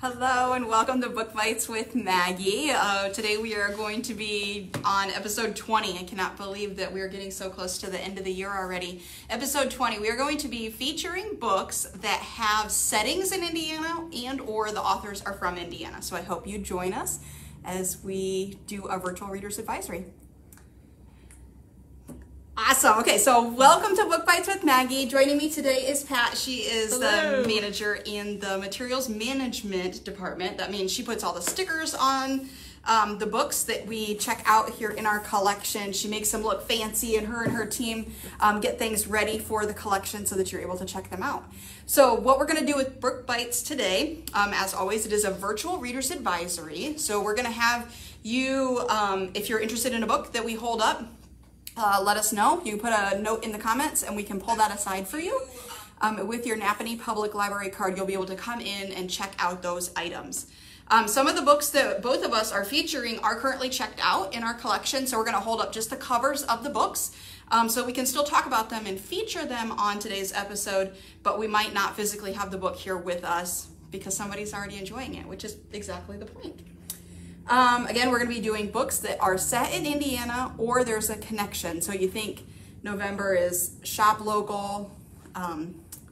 Hello and welcome to Book Bites with Maggie. Today we are going to be on episode 20. I cannot believe that we are getting so close to the end of the year already. Episode 20, we are going to be featuring books that have settings in Indiana and or the authors are from Indiana. So I hope you join us as we do a virtual reader's advisory. Awesome. Okay, so welcome to Book Bites with Maggie. Joining me today is Pat. She is the manager in the materials management department. That means she puts all the stickers on the books that we check out here in our collection. She makes them look fancy, and her team get things ready for the collection so that you're able to check them out. So what we're going to do with Book Bites today, as always, it is a virtual reader's advisory. So we're going to have you, if you're interested in a book that we hold up, let us know. You can put a note in the comments and we can pull that aside for you. With your Napanee Public Library card, you'll be able to come in and check out those items. Some of the books that both of us are featuring are currently checked out in our collection, so we're going to hold up just the covers of the books so we can still talk about them and feature them on today's episode, but we might not physically have the book here with us because somebody's already enjoying it, which is exactly the point. Again, we're going to be doing books that are set in Indiana or there's a connection. So you think November is shop local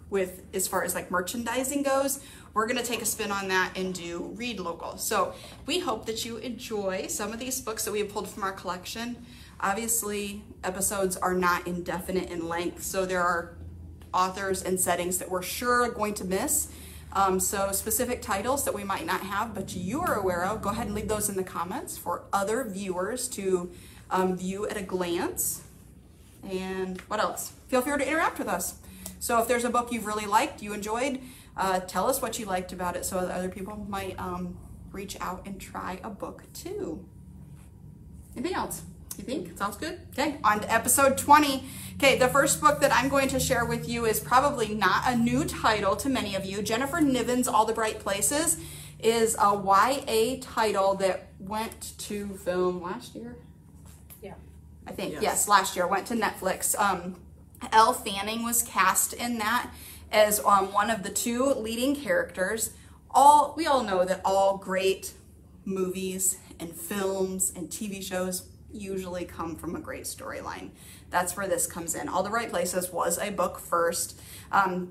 with as far as like merchandising goes. We're going to take a spin on that and do read local. So we hope that you enjoy some of these books that we have pulled from our collection. Obviously, episodes are not indefinite in length, so there are authors and settings that we're sure are going to miss. So specific titles that we might not have, but you are aware of, go ahead and leave those in the comments for other viewers to view at a glance. And what else? Feel free to interact with us. So if there's a book you've really liked, you enjoyed, tell us what you liked about it so that other people might reach out and try a book too. Anything else? You think? Sounds good? Okay, on to episode 20. Okay, the first book that I'm going to share with you is probably not a new title to many of you. Jennifer Niven's All the Bright Places is a YA title that went to film last year? Yeah. I think, yes, last year. Went to Netflix. Elle Fanning was cast in that as one of the two leading characters. We all know that all great movies and films and TV shows usually come from a great storyline. That's where this comes in. All the Right Places was a book first.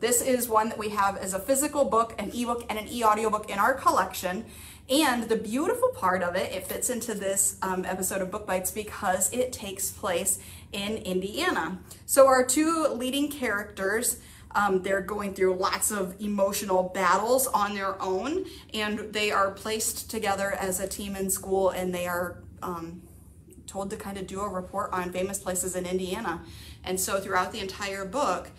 This is one that we have as a physical book, an ebook, and an e-audiobook in our collection. And the beautiful part of it, it fits into this episode of Book Bites because it takes place in Indiana. So our two leading characters, they're going through lots of emotional battles on their own, and they are placed together as a team in school, and they are told to kind of do a report on famous places in Indiana. And so throughout the entire book,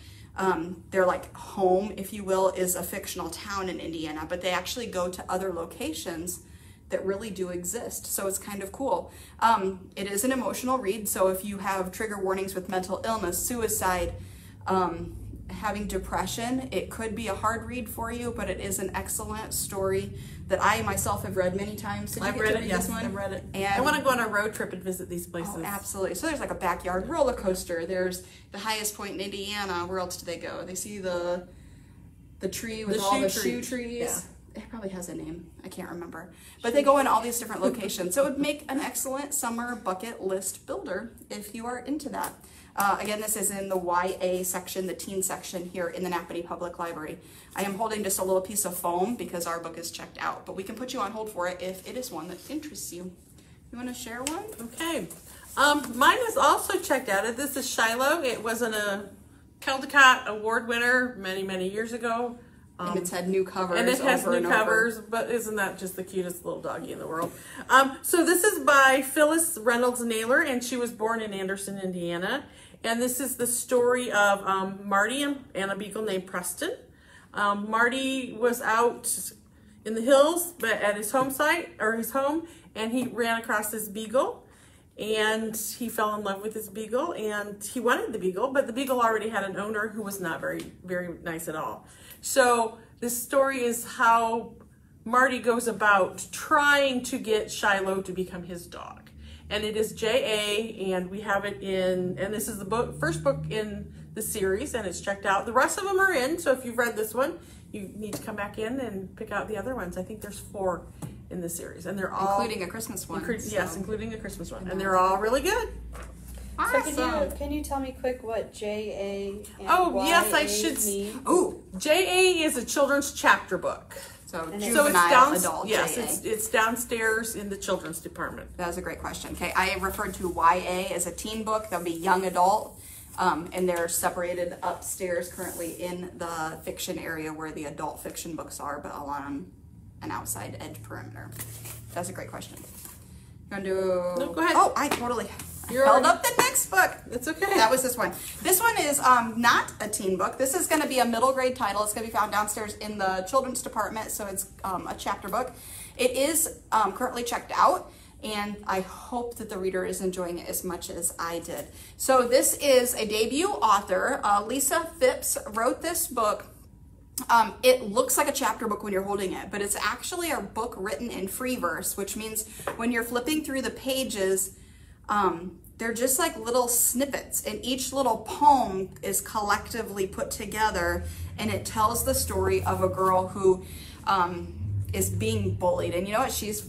they're like home, if you will, is a fictional town in Indiana, but they actually go to other locations that really do exist. So it's kind of cool. It is an emotional read. So if you have trigger warnings with mental illness, suicide, having depression, it could be a hard read for you, but it is an excellent story that I myself have read many times. I've read it, yes, I've read it. And I want to go on a road trip and visit these places. Oh, absolutely. So there's like a backyard roller coaster. There's the highest point in Indiana. Where else do they go? They see the tree with all the shoe trees. Yeah. It probably has a name. I can't remember. But they go in all these different locations. So it would make an excellent summer bucket list builder if you are into that. Again, this is in the YA section, the teen section here in the Napanee Public Library. I am holding just a little piece of foam because our book is checked out, but we can put you on hold for it if it is one that interests you. You want to share one? Okay. Mine is also checked out. This is Shiloh. It was a Caldecott Award winner many, many years ago. And it's had new covers. And it has new covers, but isn't that just the cutest little doggy in the world? So this is by Phyllis Reynolds Naylor, and she was born in Anderson, Indiana. And this is the story of Marty and a beagle named Preston. Marty was out in the hills, but at his home site, or his home, and he ran across this beagle. And he fell in love with this beagle, and he wanted the beagle, but the beagle already had an owner who was not very, very nice at all. So this story is how Marty goes about trying to get Shiloh to become his dog. And it is JA, and we have it in, and this is the first book in the series, and it's checked out. The rest of them are in, so if you've read this one, you need to come back in and pick out the other ones. I think there's 4 in the series, and they're all... Including a Christmas one. Yes, including a Christmas one. And they're all really good. Awesome. So can you tell me quick what JA and yes, I YA should. mean? Oh, JA is a children's chapter book. So it's adult. Yes, JA. it's downstairs in the children's department. That was a great question. Okay, I referred to YA as a teen book. That would be young adult. And they're separated upstairs currently in the fiction area where the adult fiction books are, but along an outside edge perimeter. That's a great question. You want to do... No, go ahead. Oh, I totally held up the next book. It's okay. That was this one. This one is not a teen book. This is going to be a middle grade title. It's going to be found downstairs in the children's department, so it's a chapter book. It is currently checked out, and I hope that the reader is enjoying it as much as I did. So this is a debut author. Lisa Phipps wrote this book. It looks like a chapter book when you're holding it, but it's actually a book written in free verse, which means when you're flipping through the pages, they're just like little snippets, and each little poem is collectively put together, and it tells the story of a girl who is being bullied. And you know what? She's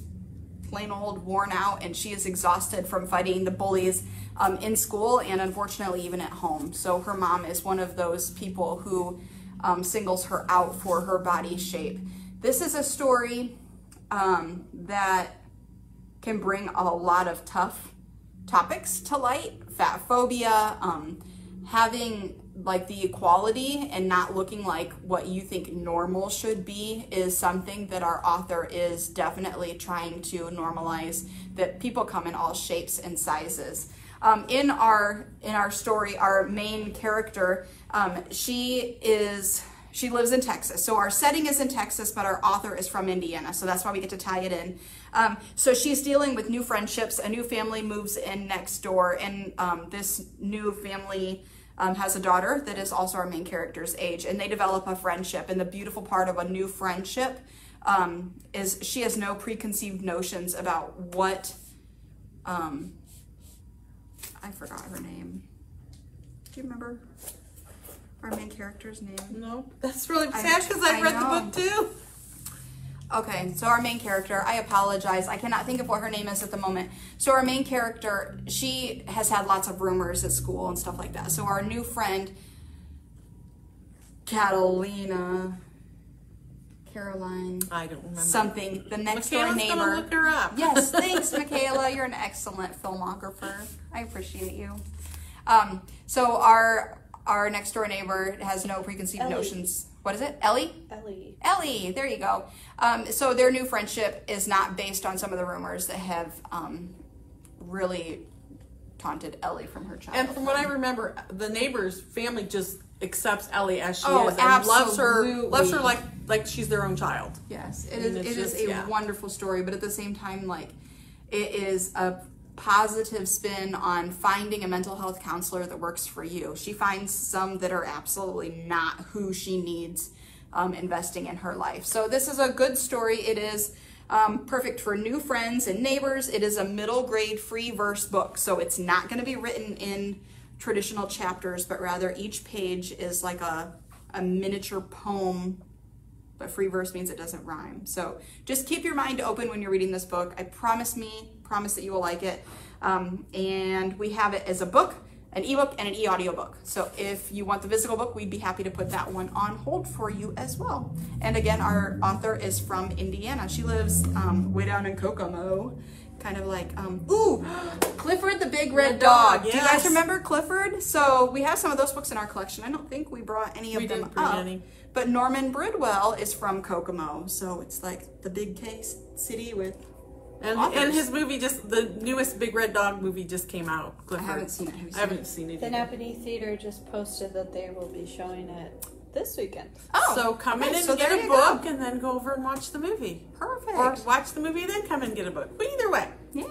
plain old worn out, and she is exhausted from fighting the bullies in school and unfortunately even at home. So her mom is one of those people who singles her out for her body shape. This is a story that can bring a lot of tough topics to light. Fat phobia, having like the equality and not looking like what you think normal should be is something that our author is definitely trying to normalize, that people come in all shapes and sizes. In our story, our main character, she lives in Texas. So our setting is in Texas, but our author is from Indiana. So that's why we get to tie it in. So she's dealing with new friendships. A new family moves in next door, and this new family has a daughter that is also our main character's age, and they develop a friendship. And the beautiful part of a new friendship is she has no preconceived notions about what, I forgot her name. Do you remember our main character's name? No, that's really sad because I've read the book too. Okay, so our main character, I apologize, I cannot think of what her name is at the moment. So our main character, she has had lots of rumors at school and stuff like that. So our new friend, Caroline, I don't remember. something, the next door neighbor. Gonna look her up. Yes, thanks, Michaela. You're an excellent filmographer. I appreciate you. So our next door neighbor has no preconceived notions. What is it? Ellie? Ellie, there you go. So their new friendship is not based on some of the rumors that have really taunted Ellie from her childhood. And from what I remember, the neighbor's family just accepts Ellie as she is and absolutely. loves her like she's their own child. Yes, it is a wonderful story, but at the same time, like, it is a positive spin on finding a mental health counselor that works for you. She finds some that are absolutely not who she needs investing in her life. So this is a good story. It is perfect for new friends and neighbors. It is a middle grade free verse book, so it's not going to be written in traditional chapters, but rather each page is like a miniature poem, but free verse means it doesn't rhyme. So just keep your mind open when you're reading this book. I promise that you will like it. And we have it as a book, an ebook, and an e-audiobook. So if you want the physical book, we'd be happy to put that one on hold for you as well. And again, our author is from Indiana. She lives way down in Kokomo, kind of like, Clifford the Big Red Dog. Yes. Do you guys remember Clifford? So we have some of those books in our collection. I don't think we brought any of them up. But Norman Bridwell is from Kokomo, so it's like the big city with and his movie the newest Big Red Dog movie just came out. Clifford. I haven't seen it. I haven't seen it. The Napanee Theater just posted that they will be showing it this weekend. Oh, so come in and get a book, and then go over and watch the movie. Perfect. Or watch the movie and then come and get a book. But either way. Yeah,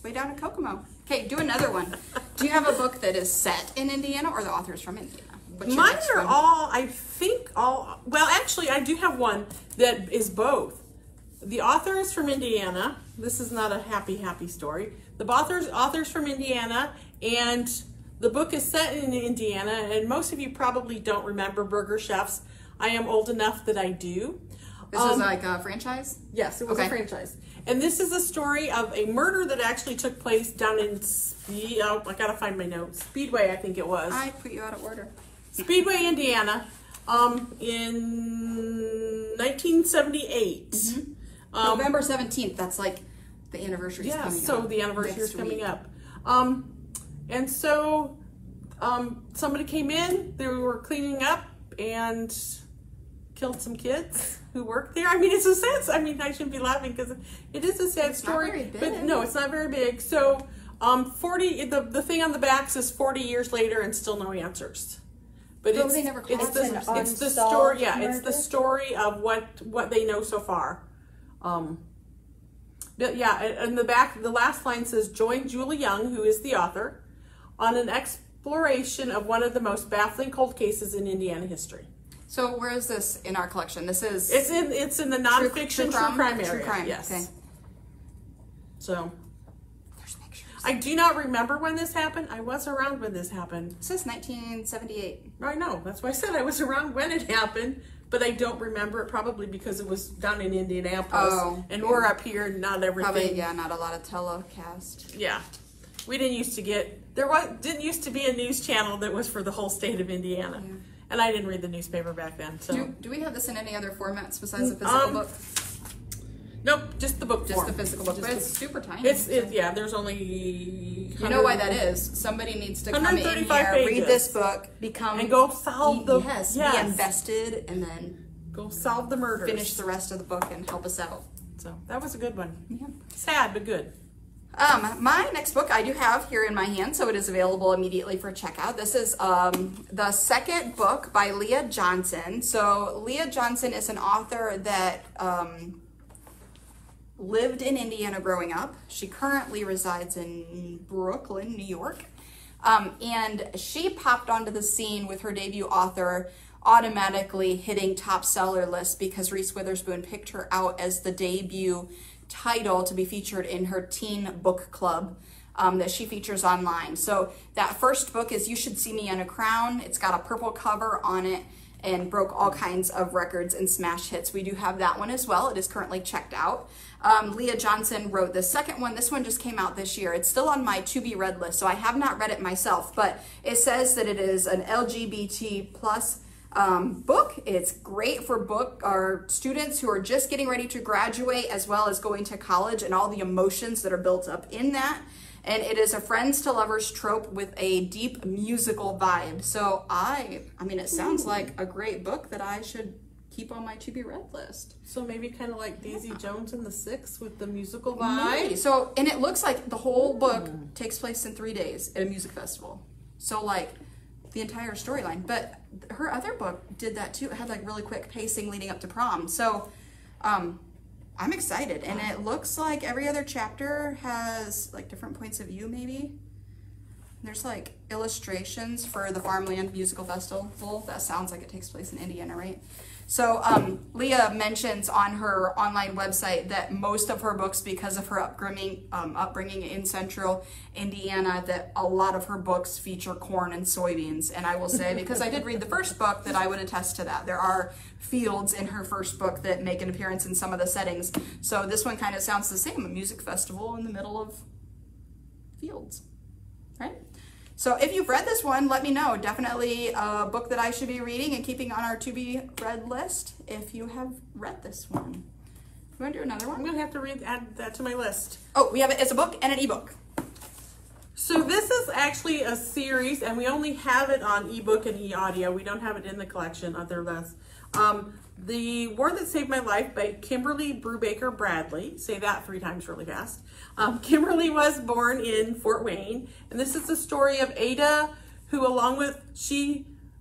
way down in Kokomo. Okay, do another one. Do you have a book that is set in Indiana, or the author's from Indiana? Mine are all, I think all, well, actually, I do have one that is both. The author is from Indiana. This is not a happy story. The author's from Indiana, and The book is set in Indiana, and most of you probably don't remember Burger Chefs. I am old enough that I do. This was like a franchise? Yes, it was a franchise. And this is a story of a murder that actually took place down in I gotta find my notes. Speedway, I think it was. I put you out of order. Speedway, Indiana, in 1978. Mm-hmm. November 17th. That's like the anniversary is coming up. So the anniversary is coming up. And so somebody came in, they were cleaning up and killed some kids who worked there. I mean, it's a sad, I mean, I shouldn't be laughing because it is a sad story. Not very big. But no, it's not very big. So 40, the thing on the back says 40 years later and still no answers. But it's the story, yeah, it's the story of what they know so far. But yeah, and the back, the last line says, join Julie Young, who is the author, on an exploration of one of the most baffling cold cases in Indiana history. So where is this in our collection? This is... It's in the nonfiction true crime area. True crime, yes. Okay. So... There's pictures. I do not remember when this happened. I was around when this happened. It says 1978. I know. That's why I said I was around when it happened, but I don't remember it probably because it was down in Indianapolis. Oh, and we're up here, not everything. Probably, yeah, not a lot of telecast. Yeah. We didn't used to get... didn't used to be a news channel that was for the whole state of Indiana. Yeah. And I didn't read the newspaper back then. So do we have this in any other formats besides the physical book? Nope, just the book form. Just the physical book, but it's super tiny. Yeah, there's only... You know why that is? Somebody needs to come in here, pages. read this book, become... And go solve the... Yes, be invested, and then... Go solve the murders. Finish the rest of the book and help us out. So, that was a good one. Yeah. Sad, but good. My next book I do have here in my hand, so it is available immediately for checkout. This is the second book by Leah Johnson. So Leah Johnson is an author that lived in Indiana growing up. She currently resides in Brooklyn, New York. And she popped onto the scene with her debut author, automatically hitting top seller lists because Reese Witherspoon picked her out as the debut title to be featured in her teen book club that she features online. So that first book is You Should See Me in a Crown. It's got a purple cover on it and broke all kinds of records and smash hits. We do have that one as well. It is currently checked out. Leah Johnson wrote the second one. This one just came out this year. It's still on my to be read list, so I have not read it myself, but it says that it is an LGBT plus book. It's great for students who are just getting ready to graduate, as well as going to college and all the emotions that are built up in that. And it is a friends to lovers trope with a deep musical vibe. So I mean, it sounds like a great book that I should keep on my to be read list. So maybe kind of like Daisy Jones and the Six with the musical vibe. Maybe. So, and it looks like the whole book takes place in 3 days at a music festival. So like the entire storyline. But her other book did that too. It had like really quick pacing leading up to prom. So I'm excited. And it looks like every other chapter has like different points of view maybe. There's like illustrations for the Farmland Musical Festival. That sounds like it takes place in Indiana, right? So Leah mentions on her online website that most of her books, because of her upbringing in central Indiana, that a lot of her books feature corn and soybeans. And I will say, because I did read the first book, that I would attest to that. There are fields in her first book that make an appearance in some of the settings. So this one kind of sounds the same, a music festival in the middle of fields, right? So if you've read this one, let me know. Definitely a book that I should be reading and keeping on our to-be-read list if you have read this one. You want to do another one? I'm going to have to add that to my list. Oh, we have it as a book and an ebook. So this is actually a series, and we only have it on ebook and e-audio. We don't have it in the collection, other less. The War That Saved My Life by Kimberly Brubaker Bradley. Say that 3 times really fast. Kimberly was born in Fort Wayne, and this is the story of Ada, who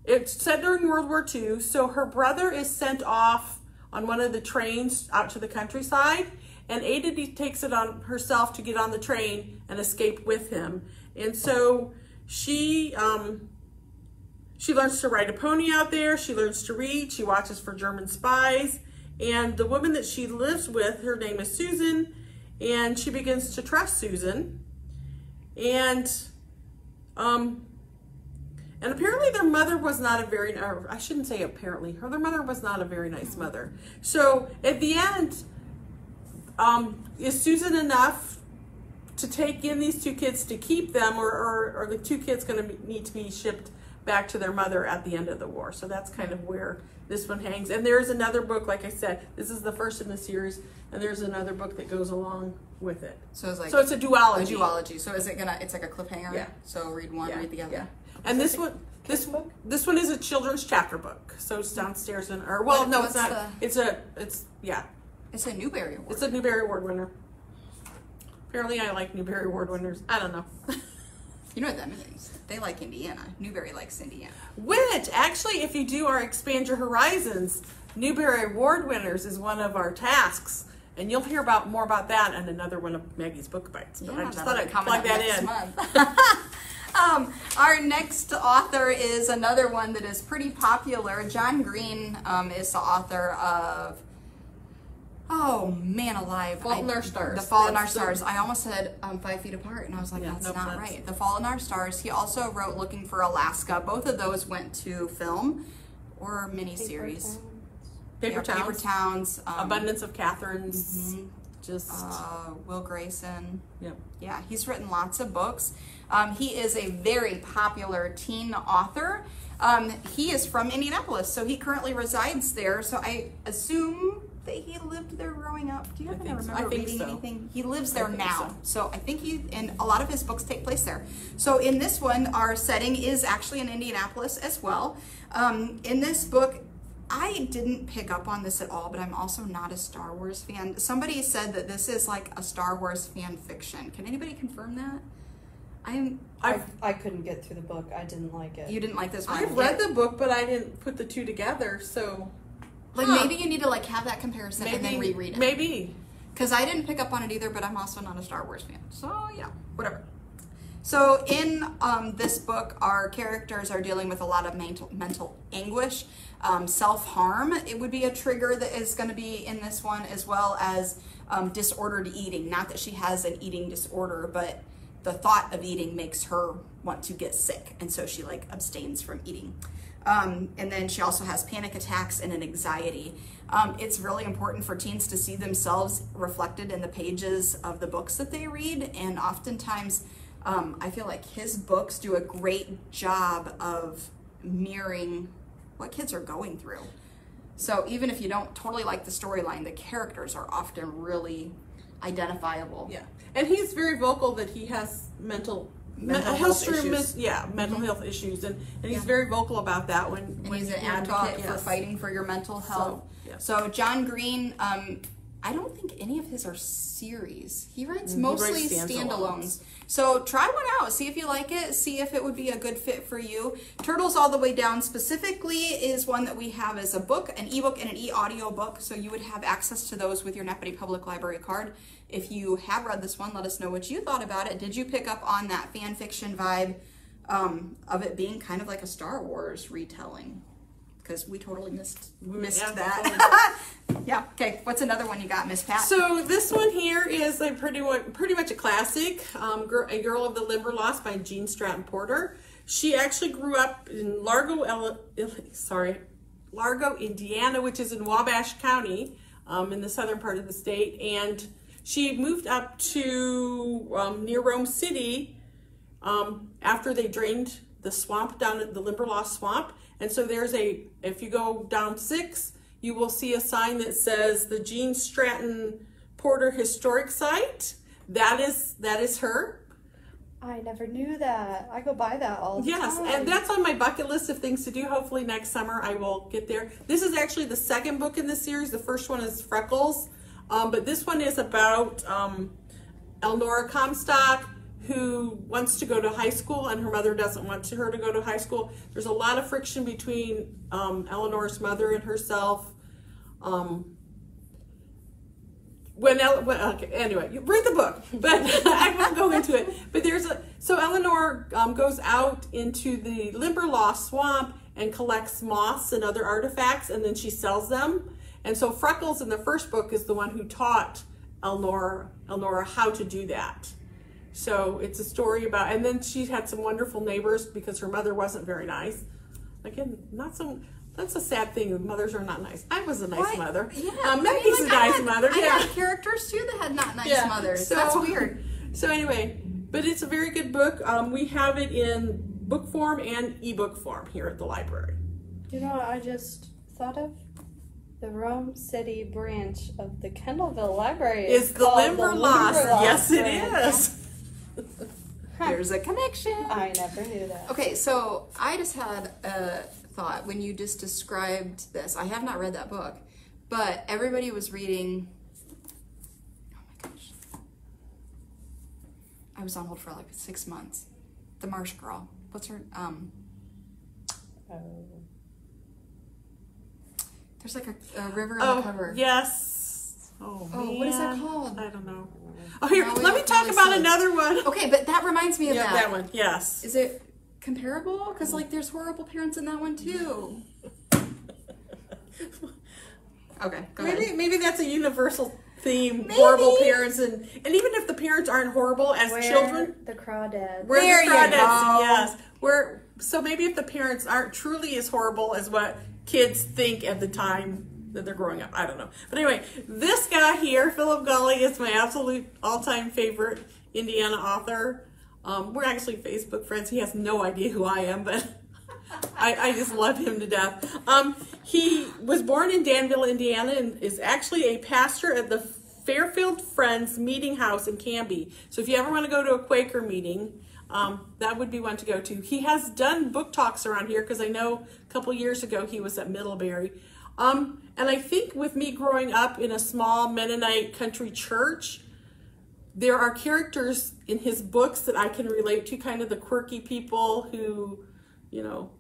it's set during World War II, so her brother is sent off on one of the trains out to the countryside, and Ada takes it on herself to get on the train and escape with him. And so she learns to ride a pony out there, she learns to read, she watches for German spies, and the woman that she lives with, her name is Susan, and she begins to trust Susan. And And apparently their mother was not a very, or I shouldn't say apparently, their mother was not a very nice mother. So at the end, is Susan enough to take in these two kids to keep them, or are the two kids going to need to be shipped back to their mother at the end of the war? So that's kind of where this one hangs. And there's another book, like I said, this is the first in the series, and there's another book that goes along with it. So it's like it's a duology. A duology. So is it gonna? It's like a cliffhanger. Yeah. So read one, read the other. Yeah. And this one is a children's chapter book. So it's downstairs in, or well, no, it's not. It's a Newbery Award. It's a Newbery Award winner. Apparently, I like Newbery Award winners. I don't know. You know what that means? They like Indiana. Newbery likes Indiana. Which, actually, if you do our Expand Your Horizons, Newbery Award winners is one of our tasks. And you'll hear more about that in another one of Maggie's Book Bites. But I just thought I'd plug that in. Month. Our next author is another one that is pretty popular. John Green is the author of, oh man alive. Fault in Our Stars. The Fault in Our Stars. I almost said 5 Feet Apart, and I was like, that's not right. The Fault in Our Stars. He also wrote Looking for Alaska. Both of those went to film or miniseries. Paper Towns. Abundance of Catherine's. Just Will Grayson. Yep. Yeah, he's written lots of books. He is a very popular teen author. He is from Indianapolis, so he currently resides there. So I assume that he lived there growing up. Do you happen to remember reading anything? He lives there now. So I think and a lot of his books take place there. So in this one, our setting is actually in Indianapolis as well. In this book, I didn't pick up on this at all, but I'm also not a Star Wars fan. Somebody said that this is like a Star Wars fan fiction. Can anybody confirm that? I couldn't get through the book. I didn't like it. You didn't like this one? I've read the book, but I didn't put the two together, so... Like, maybe you need to, like, have that comparison and then reread it. Maybe. Because I didn't pick up on it either, but I'm also not a Star Wars fan. So, yeah, whatever. So, in this book, our characters are dealing with a lot of mental anguish. Self-harm, it would be a trigger that is going to be in this one, as well as disordered eating. Not that she has an eating disorder, but the thought of eating makes her want to get sick, and so she like abstains from eating. And then she also has panic attacks and an anxiety. It's really important for teens to see themselves reflected in the pages of the books that they read, and oftentimes I feel like his books do a great job of mirroring what kids are going through. So even if you don't totally like the storyline, the characters are often really identifiable. Yeah, and he's very vocal that he has mental health issues. Mental health issues, and he's very vocal about that when he's an advocate for fighting for your mental health. So John Green, I don't think any of his are series. He writes mostly standalones. So try one out, see if you like it, see if it would be a good fit for you. Turtles All the Way Down specifically is one that we have as a book, an ebook and an e-audio book, so you would have access to those with your Nepenthe Public Library card. If you have read this one, let us know what you thought about it. Did you pick up on that fan fiction vibe of it being kind of like a Star Wars retelling? Because we totally missed that. Yeah. Okay. What's another one you got, Miss Pat? So this one here is a pretty much a classic. A Girl of the Limberlost by Jean Stratton Porter. She actually grew up in Largo, Indiana, which is in Wabash County, in the southern part of the state, and she moved up to near Rome City after they drained the swamp down at the Limberlost Swamp. And so if you go down 6, you will see a sign that says the Jean Stratton Porter Historic Site. That is her. I never knew that. I go by that all the time. Yes, and that's on my bucket list of things to do. Hopefully next summer I will get there. This is actually the second book in this series. The first one is Freckles. But this one is about Elnora Comstock, who wants to go to high school and her mother doesn't want her to go to high school. There's a lot of friction between Eleanor's mother and herself. Anyway, you read the book, but I won't go into it. But so Eleanor goes out into the Limberlost Swamp and collects moths and other artifacts, and then she sells them. And so Freckles in the first book is the one who taught Elnora how to do that. So it's a story about, and then she had some wonderful neighbors because her mother wasn't very nice. Again, that's a sad thing. Mothers are not nice. I was a nice mother. Yeah, Maggie's a nice mother. I had characters too that had not nice mothers. So, that's weird. So anyway, but it's a very good book. We have it in book form and ebook form here at the library. You know what I just thought of? The Rome City branch of the Kendallville Library is the Limberlost. Yes, it is. There's a connection. I never knew that. Okay, so I just had a thought when you just described this. I have not read that book, but everybody was reading. Oh my gosh. I was on hold for like 6 months. The Marsh Girl. What's her? There's like a river on the cover. Yes. Oh, man. What is that called? I don't know. Oh, here, let me talk about another one. Okay, but that reminds me of that. That one, yes. Is it comparable? Because like there's horrible parents in that one too. Okay, go ahead. Maybe that's a universal theme. Maybe. Horrible parents, and even if the parents aren't horrible as children. The crawdads. There you go. Yes. So maybe if the parents aren't truly as horrible as what kids think at the time that they're growing up. I don't know. But anyway, this guy here, Philip Gulley, is my absolute all-time favorite Indiana author. We're actually Facebook friends. He has no idea who I am, but I just love him to death. He was born in Danville, Indiana, and is actually a pastor at the Fairfield Friends Meeting House in Canby. So if you ever want to go to a Quaker meeting, that would be one to go to. He has done book talks around here because I know a couple years ago he was at Middlebury. And I think with me growing up in a small Mennonite country church, there are characters in his books that I can relate to, kind of the quirky people who, you know,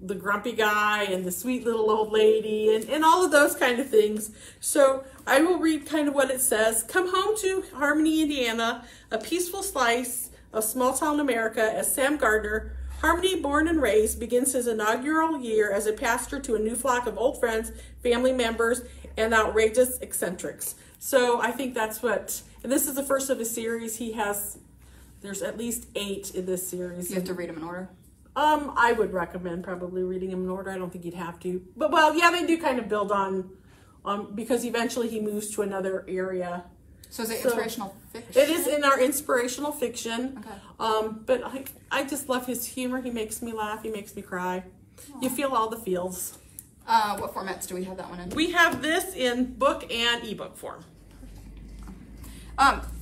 the grumpy guy and the sweet little old lady and all of those kind of things. So I will read kind of what it says. Come home to Harmony, Indiana, a peaceful slice of small town America as Sam Gardner, Harmony, born and raised, begins his inaugural year as a pastor to a new flock of old friends, family members, and outrageous eccentrics. So I think that's what, and this is the first of a series. There's at least 8 in this series. You have to read them in order? I would recommend probably reading them in order. I don't think you'd have to. But, well, yeah, they do kind of build on, because eventually he moves to another area. So is it inspirational fiction? It is in our inspirational fiction. Okay. But I just love his humor. He makes me laugh. He makes me cry. Aww. You feel all the feels. What formats do we have that one in? We have this in book and ebook form.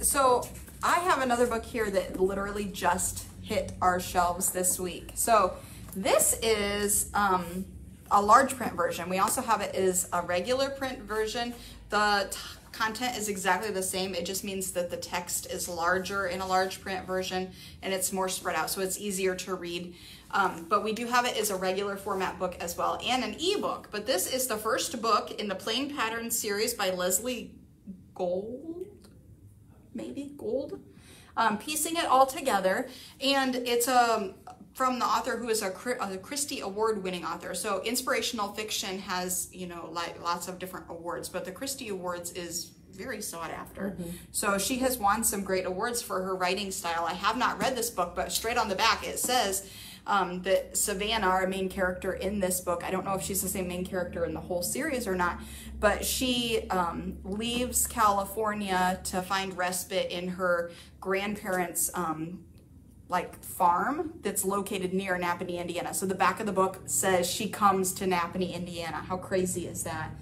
So I have another book here that literally just hit our shelves this week. So this is a large print version. We also have it as a regular print version. The content is exactly the same. It just means that the text is larger in a large print version and it's more spread out, so it's easier to read. But we do have it as a regular format book as well and an ebook. But this is the first book in the Plain Patterns series by Leslie Gould, piecing it all together. And it's from the author who is a Christie Award-winning author. So inspirational fiction has, you know, like lots of different awards, but the Christie Awards is very sought after. Mm-hmm. So she has won some great awards for her writing style. I have not read this book, but straight on the back it says that Savannah, our main character in this book, I don't know if she's the same main character in the whole series or not, but she leaves California to find respite in her grandparents' like farm that's located near Napanee, Indiana. So the back of the book says she comes to Napanee, Indiana. How crazy is that?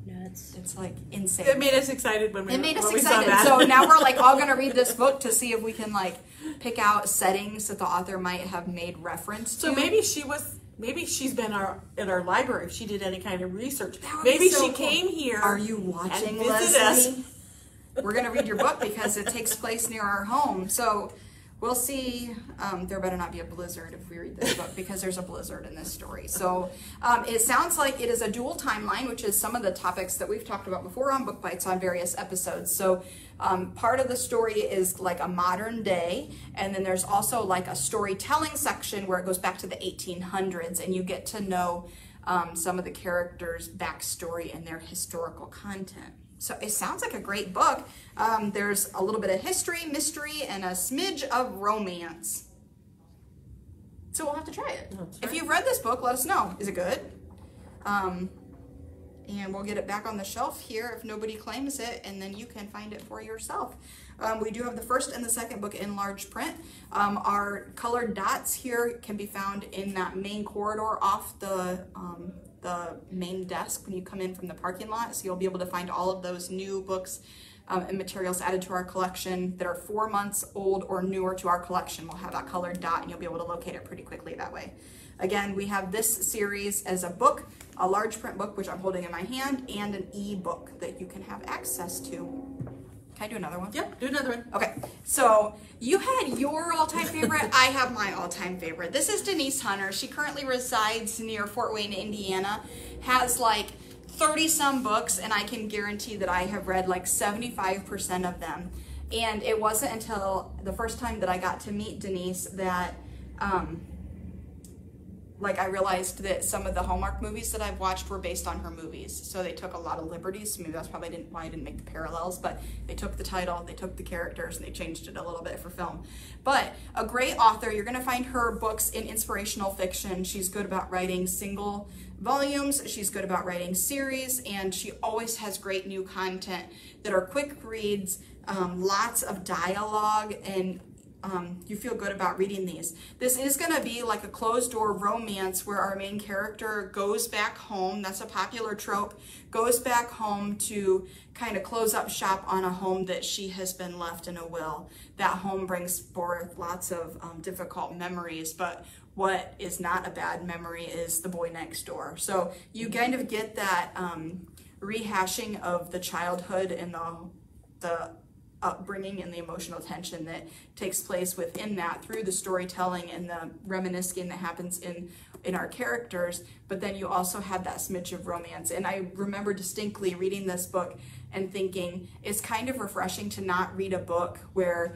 Nuts. It's like insane. It made us excited when we saw that. So now we're like all gonna read this book to see if we can like pick out settings that the author might have made reference to. So maybe she's been at our library if she did any kind of research. Maybe so she came here. Are you watching, and visit Leslie? us. We're gonna read your book because it takes place near our home. So we'll see. There better not be a blizzard if we read this book because there's a blizzard in this story. So it sounds like it is a dual timeline, which is some of the topics that we've talked about before on Book Bites on various episodes. So part of the story is like a modern day, and then there's also like a storytelling section where it goes back to the 1800s, and you get to know some of the characters' backstory and their historical content. So it sounds like a great book. There's a little bit of history, mystery, and a smidge of romance. So we'll have to try it. If you've read this book, let us know. Is it good? And we'll get it back on the shelf here if nobody claims it, and then you can find it for yourself. We do have the first and the second book in large print. Our colored dots here can be found in that main corridor off the main desk when you come in from the parking lot. So you'll be able to find all of those new books and materials added to our collection that are 4 months old or newer to our collection. We'll have that colored dot and you'll be able to locate it pretty quickly that way. Again, we have this series as a book, a large print book, which I'm holding in my hand, and an e-book that you can have access to. Can I do another one? Yep, do another one. Okay, so you had your all-time favorite. I have my all-time favorite. This is Denise Hunter. She currently resides near Fort Wayne, Indiana, has like 30-some books, and I can guarantee that I have read like 75% of them. And it wasn't until the first time that I got to meet Denise that like I realized that some of the Hallmark movies that I've watched were based on her movies. So they took a lot of liberties. Maybe that's probably why I didn't make the parallels, but they took the title, they took the characters, and they changed it a little bit for film. But a great author. You're gonna find her books in inspirational fiction. She's good about writing single volumes. She's good about writing series, and she always has great new content that are quick reads, lots of dialogue, and you feel good about reading these. This is going to be like a closed door romance where our main character goes back home. That's a popular trope. Goes back home to kind of close up shop on a home that she has been left in a will. That home brings forth lots of difficult memories, but what is not a bad memory is the boy next door. So you kind of get that rehashing of the childhood and the upbringing and the emotional tension that takes place within that through the storytelling and the reminiscing that happens in our characters. But then you also have that smidge of romance. And I remember distinctly reading this book and thinking it's kind of refreshing to not read a book where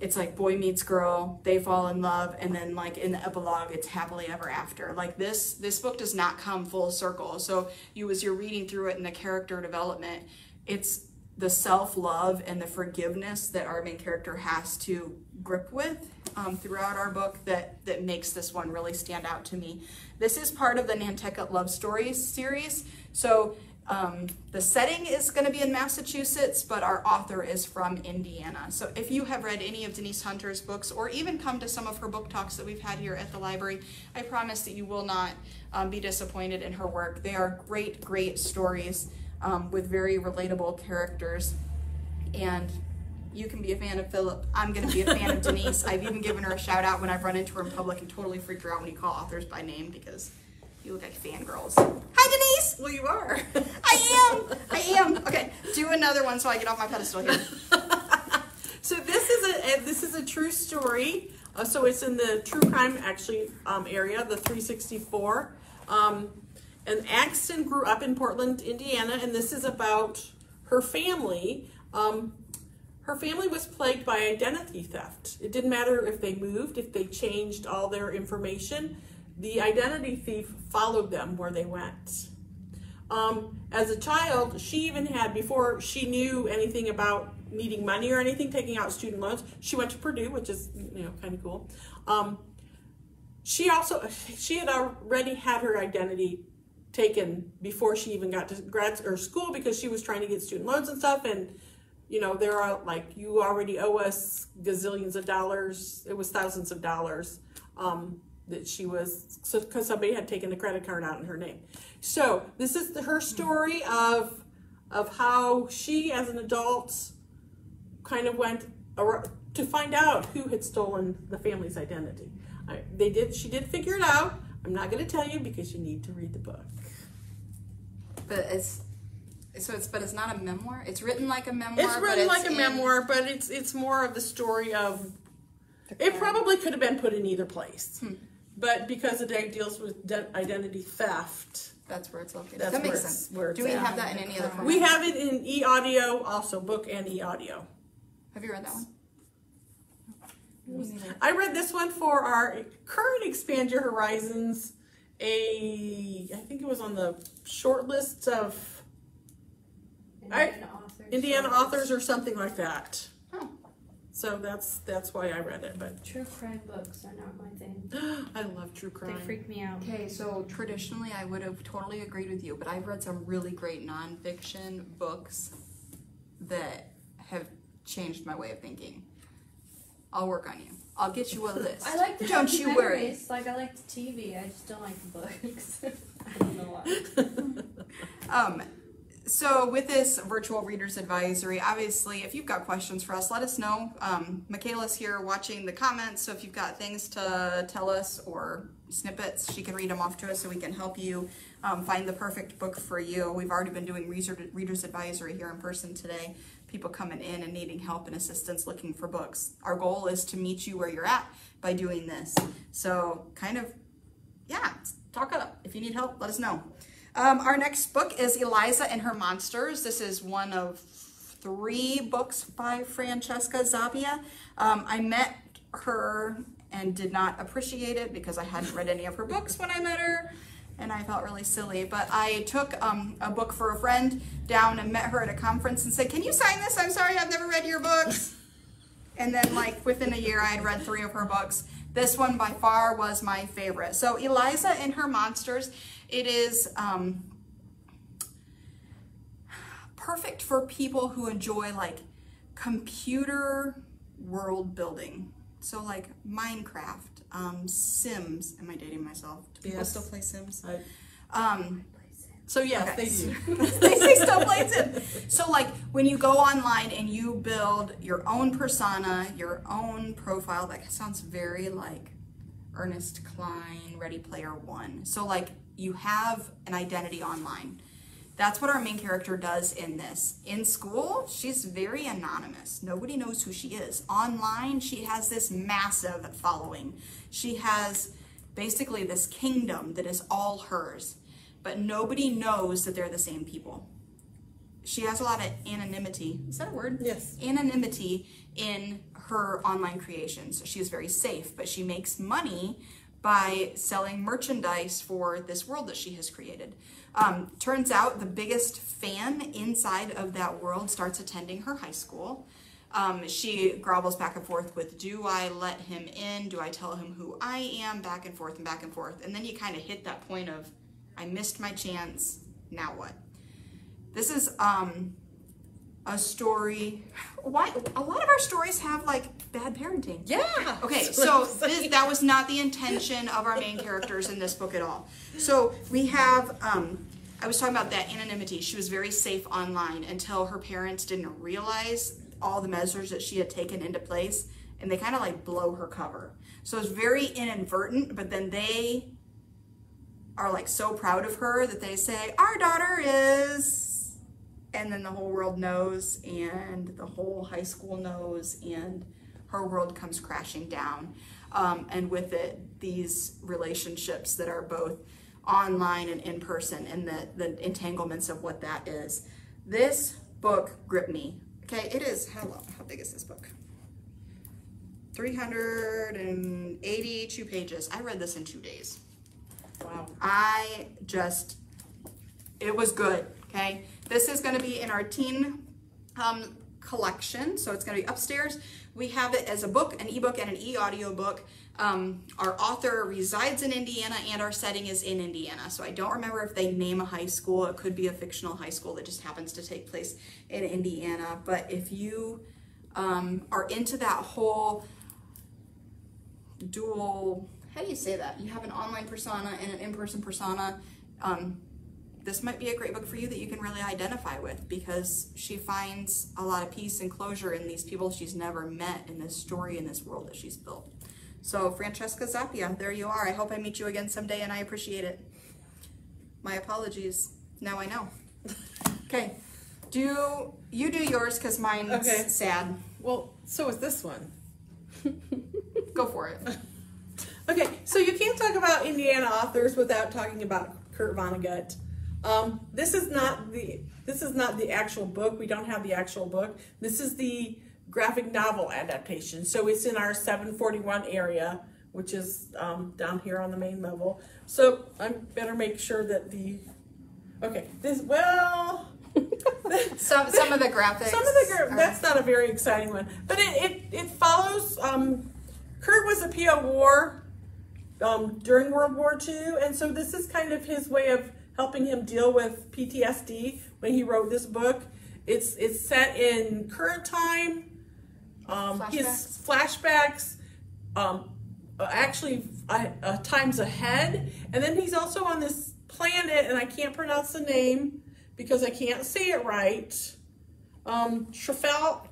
it's like boy meets girl, they fall in love, and then like in the epilogue it's happily ever after. Like this book does not come full circle. So as you're reading through it in the character development, it's the self-love and the forgiveness that our main character has to grip with throughout our book that makes this one really stand out to me. This is part of the Nantucket Love Stories series. So the setting is going to be in Massachusetts, but our author is from Indiana. So if you have read any of Denise Hunter's books or even come to some of her book talks that we've had here at the library, I promise that you will not be disappointed in her work. They are great, great stories. With very relatable characters, and you can be a fan of Philip. I'm going to be a fan of Denise. I've even given her a shout out when I've run into her in public and totally freaked her out when you call authors by name because you look like fangirls. Hi, Denise! Well, you are. I am. Okay, do another one so I get off my pedestal here. So this is a true story. So it's in the true crime area, the 364. And Axton grew up in Portland, Indiana, and this is about her family. Her family was plagued by identity theft. It didn't matter if they moved, if they changed all their information. The identity thief followed them where they went. As a child, she even had, before she knew anything about needing money or anything, taking out student loans, she went to Purdue, which is kind of cool. She had already had her identity taken before she even got to grad or school because she was trying to get student loans and stuff, and they're like, you already owe us gazillions of dollars. It was thousands of dollars that she was, because somebody had taken the credit card out in her name. So this is her story of how she as an adult kind of went to find out who had stolen the family's identity. She did figure it out. I'm not going to tell you because you need to read the book. But it's not a memoir. It's written like a memoir. It's written like a memoir, but it's more of the story of. It probably could have been put in either place, but because it deals with identity theft, that's where it's located. That makes sense. Do we have that in any other format? We have it in e-audio, also book and e-audio. Have you read that one? I read this one for our current Expand Your Horizons. I think it was on the short list of Indiana authors or something like that. Oh. So that's why I read it. But true crime books are not my thing. I love true crime. They freak me out. Okay, so traditionally I would have totally agreed with you, but I've read some really great nonfiction books that have changed my way of thinking. I'll work on you. I'll get you a list. I like the Don't you worry. documentaries. Like, I like the TV. I just don't like the books. I don't know why. So with this virtual readers advisory, obviously, if you've got questions for us, let us know. Michaela's here watching the comments, so if you've got things to tell us or snippets, she can read them off to us so we can help you find the perfect book for you. We've already been doing readers advisory here in person today. People coming in and needing help and assistance looking for books. Our goal is to meet you where you're at by doing this. So kind of, yeah, talk up. If you need help, let us know. Our next book is Eliza and Her Monsters. This is one of 3 books by Francesca Zappia. I met her and did not appreciate it because I hadn't read any of her books when I met her, and I felt really silly. But I took a book for a friend down and met her at a conference and said, "Can you sign this? I'm sorry, I've never read your books." And then like within a year, I had read 3 of her books. This one by far was my favorite. So Eliza and Her Monsters, it is perfect for people who enjoy like computer world building. So like Minecraft, Sims. Am I dating myself? Do people still play Sims? So yes, okay. they do. they still play Sims. So like when you go online and you build your own persona, your own profile, that sounds very like Ernest Cline, Ready Player One. So like you have an identity online. That's what our main character does in this. In school, she's very anonymous. Nobody knows who she is. Online, she has this massive following. She has basically this kingdom that is all hers, but nobody knows that they're the same people. She has a lot of anonymity. Is that a word? Yes. Anonymity in her online creations. She is very safe, but she makes money by selling merchandise for this world that she has created. Turns out the biggest fan inside of that world starts attending her high school. She grovels back and forth with, do I let him in? Do I tell him who I am? Back and forth and back and forth. And then you kind of hit that point of, I missed my chance, now what? This is a story. Why a lot of our stories have like bad parenting. Yeah. Okay, so that was not the intention of our main characters in this book at all. So we have, I was talking about that anonymity. She was very safe online until her parents didn't realize all the measures that she had taken into place, and they kind of like blow her cover. So it's very inadvertent, but then they are like so proud of her that they say, our daughter is, and then the whole world knows, and the whole high school knows, and her world comes crashing down. And with it, these relationships that are both online and in person, and the entanglements of what that is. This book gripped me. Okay, it is, how big is this book? 382 pages. I read this in 2 days. Wow. It was good, okay? This is gonna be in our teen collection, so it's gonna be upstairs. We have it as a book, an ebook, and an e-audio book. Our author resides in Indiana, and our setting is in Indiana. So I don't remember if they name a high school. It could be a fictional high school that just happens to take place in Indiana. But if you are into that whole dual, how do you say that? You have an online persona and an in-person persona. This might be a great book for you that you can really identify with, because she finds a lot of peace and closure in these people she's never met in this story, in this world that she's built. So Francesca Zappia, there you are. I hope I meet you again someday, and I appreciate it. My apologies. Now I know. Okay. You do yours, because mine's sad. Well, so is this one. Go for it. Okay, so you can't talk about Indiana authors without talking about Kurt Vonnegut. This is not the actual book. We don't have the actual book. This is the graphic novel adaptation. So it's in our 741 area, which is down here on the main level. So I better make sure that Some of the graphics. That's not a very exciting one, but it follows. Kurt was a PO war during World War II, and so this is kind of his way of helping him deal with PTSD when he wrote this book. It's set in current time. His flashbacks. Actually, times ahead, and then he's also on this planet, and I can't pronounce the name because I can't say it right. Trafalmador,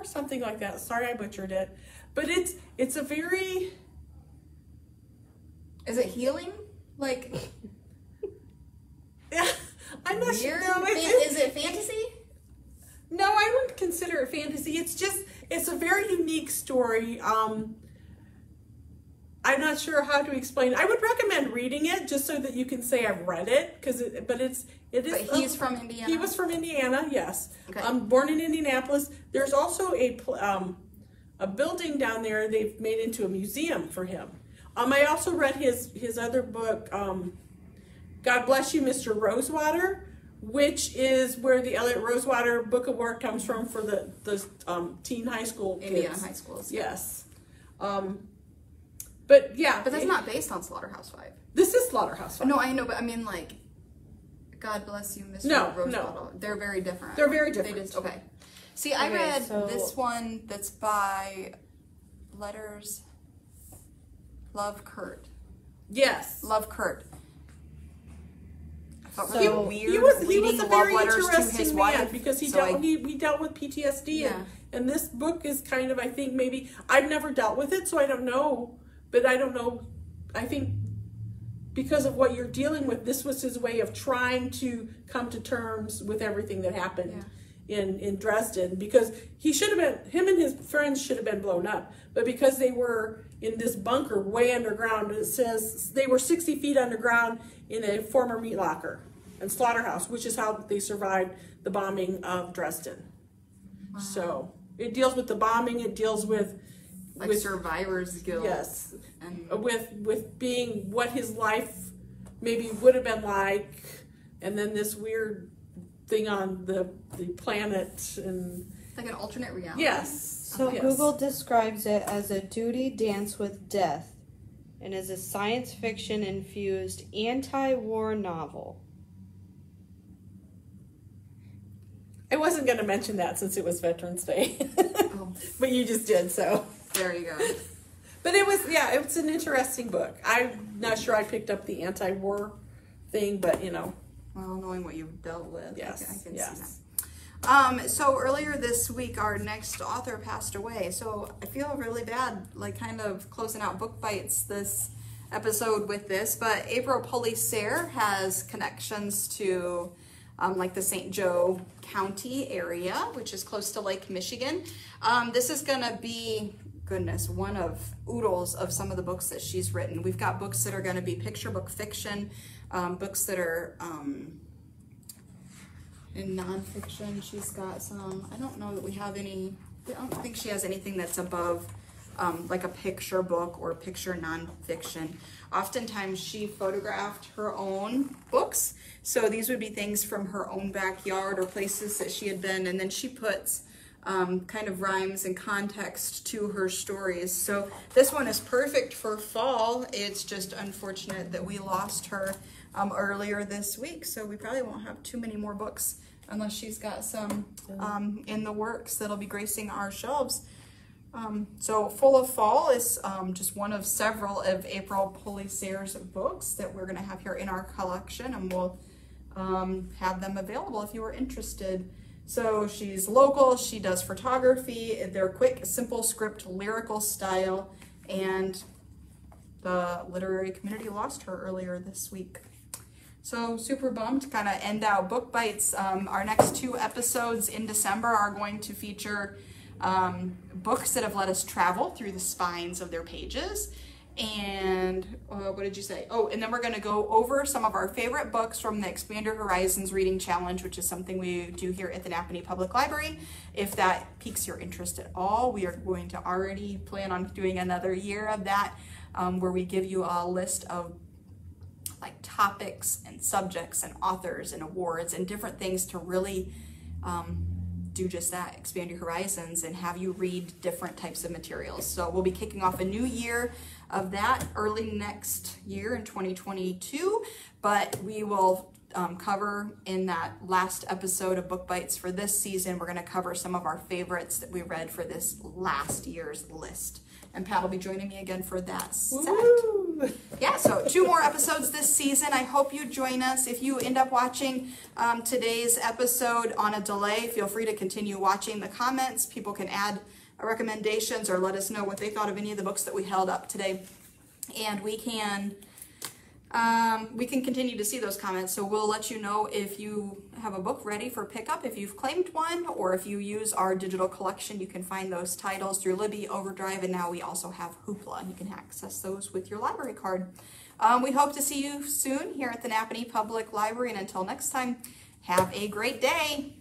something like that. Sorry, I butchered it. But it's a very. Is it healing? Like. Yeah, I'm not sure. No, is it fantasy? No, I wouldn't consider it fantasy. It's a very unique story. I'm not sure how to explain it. I would recommend reading it just so that you can say I've read it, But he's from Indiana. He was from Indiana, yes. Okay. Born in Indianapolis. There's also a building down there they've made into a museum for him. I also read his other book, God Bless You, Mr. Rosewater, which is where the Elliot Rosewater Book Award comes from for the teen high school kids. Indiana high schools. Yes. But yeah. But that's not based on Slaughterhouse-Five. This is Slaughterhouse-Five. No, I know, but I mean, like, God Bless You, Mr. Rosewater. No. They're very different. They're very different. Okay. See, I read this one that's by Letters Love Kurt. Yes. Love Kurt. I felt really weird. He was a very interesting man because he dealt with PTSD, yeah. and this book is kind of, I think, maybe I've never dealt with it, so I don't know. But I don't know. I think because of what you're dealing with, this was his way of trying to come to terms with everything that happened in Dresden. Because him and his friends should have been blown up, but because they were in this bunker way underground, it says they were 60 feet underground in a former meat locker and slaughterhouse, which is how they survived the bombing of Dresden. Wow. So it deals with the bombing. It deals with survivor's guilt. Yes, and with being what his life maybe would have been like, and then this weird thing on the planet, and like an alternate reality. Yes. So Google describes it as a duty dance with death, and is a science fiction infused anti-war novel. I wasn't going to mention that since it was Veterans Day, but you just did, so. There you go. But it's an interesting book. I'm not sure I picked up the anti-war thing, but Well, knowing what you've dealt with, yes, I can see that. So earlier this week, our next author passed away. So I feel really bad, like kind of closing out Book Bites this episode with this. But April Polisser has connections to like the St. Joe County area, which is close to Lake Michigan. This is going to be, goodness, one of oodles of some of the books that she's written. We've got books that are going to be picture book fiction, books that are in nonfiction. She's got some, I don't know that we have any, I don't think she has anything that's above like a picture book or picture nonfiction. Oftentimes she photographed her own books. So these would be things from her own backyard or places that she had been, and then she puts kind of rhymes and context to her stories. So this one is perfect for fall. It's just unfortunate that we lost her earlier this week, so we probably won't have too many more books unless she's got some in the works that'll be gracing our shelves. So Full of Fall is just one of several of April Polisser's books that we're going to have here in our collection, and we'll have them available if you are interested. So she's local, she does photography, they're quick, simple script, lyrical style, and the literary community lost her earlier this week. So super bummed to kind of end out Book Bites. Our next 2 episodes in December are going to feature books that have let us travel through the spines of their pages. And what did you say? Oh, and then we're going to go over some of our favorite books from the Expand Your Horizons Reading Challenge, which is something we do here at the Napanee Public Library. If that piques your interest at all, we are going to already plan on doing another year of that, where we give you a list of like topics and subjects and authors and awards and different things to really do just that, expand your horizons and have you read different types of materials. So we'll be kicking off a new year of that early next year in 2022, but we will cover in that last episode of Book Bites for this season, we're going to cover some of our favorites that we read for this last year's list. And Pat will be joining me again for that set. Woo! Yeah, so 2 more episodes this season. I hope you join us. If you end up watching today's episode on a delay, feel free to continue watching the comments. People can add recommendations or let us know what they thought of any of the books that we held up today. And we can continue to see those comments. So we'll let you know if you have a book ready for pickup, if you've claimed one, or if you use our digital collection. You can find those titles through Libby, Overdrive, and now we also have Hoopla. You can access those with your library card. We hope to see you soon here at the Napanee Public Library, and until next time, have a great day.